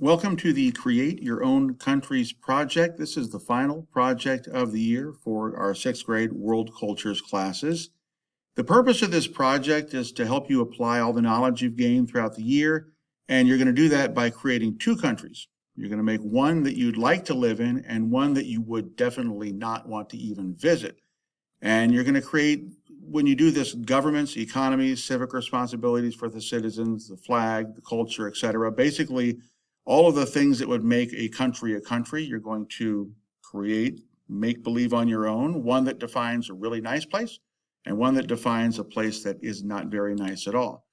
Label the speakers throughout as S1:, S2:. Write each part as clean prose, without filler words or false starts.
S1: Welcome to the Create Your Own Countries project. This is the final project of the year for our 6th grade World Cultures classes. The purpose of this project is to help you apply all the knowledge you've gained throughout the year, and you're going to do that by creating 2 countries. You're going to make one that you'd like to live in and one that you would definitely not want to even visit. And you're going to create, when you do this, governments, economies, civic responsibilities for the citizens, the flag, the culture, etc. Basically, all of the things that would make a country, you're going to create, make believe on your own, one that defines a really nice place and one that defines a place that is not very nice at all.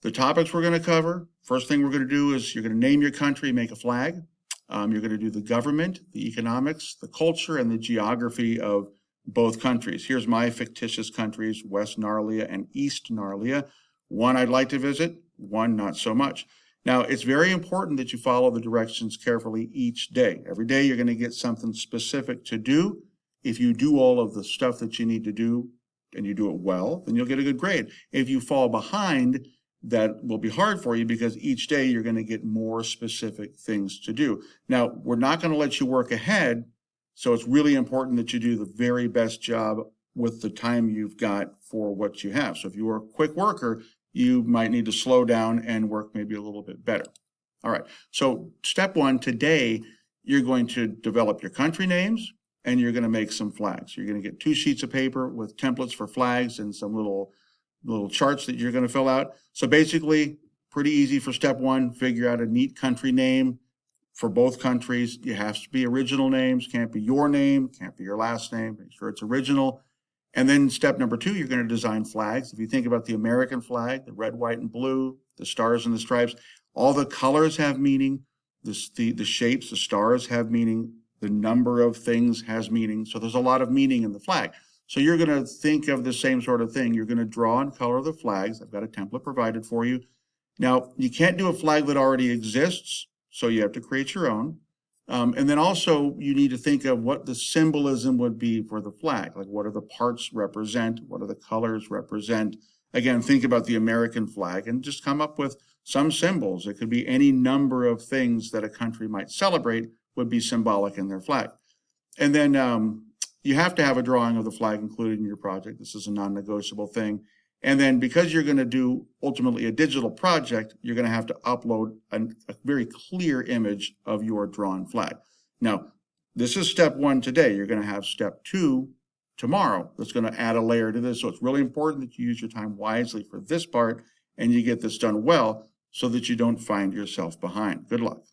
S1: The topics we're going to cover, first thing we're going to do is you're going to name your country, make a flag. You're going to do the government, the economics, the culture, and the geography of both countries. Here's my fictitious countries, West Narlia and East Narlia. One I'd like to visit, one not so much. Now, it's very important that you follow the directions carefully each day. Every day you're going to get something specific to do. If you do all of the stuff that you need to do and you do it well, then you'll get a good grade. If you fall behind, that will be hard for you because each day you're going to get more specific things to do. Now, we're not going to let you work ahead, so it's really important that you do the very best job with the time you've got for what you have. So if you are a quick worker, you might need to slow down and work maybe a little bit better. All right, so step 1, today, you're going to develop your country names and you're going to make some flags. You're going to get 2 sheets of paper with templates for flags and some little charts that you're going to fill out. So basically, pretty easy for step 1, figure out a neat country name for both countries. It has to be original names, can't be your name, can't be your last name, make sure it's original. And then step number 2, you're going to design flags. If you think about the American flag, the red, white, and blue, the stars and the stripes, all the colors have meaning. The shapes, the stars have meaning. The number of things has meaning. So there's a lot of meaning in the flag. So you're going to think of the same sort of thing. You're going to draw and color the flags. I've got a template provided for you. Now, you can't do a flag that already exists, so you have to create your own. And then also you need to think of what the symbolism would be for the flag. Like, what do the parts represent? What do the colors represent? Again, think about the American flag and just come up with some symbols. It could be any number of things that a country might celebrate would be symbolic in their flag. And then you have to have a drawing of the flag included in your project. This is a non-negotiable thing. And then because you're going to do ultimately a digital project, you're going to have to upload a very clear image of your drawn flag. Now, this is step 1 today. You're going to have step 2 tomorrow. That's going to add a layer to this. So it's really important that you use your time wisely for this part and you get this done well so that you don't find yourself behind. Good luck.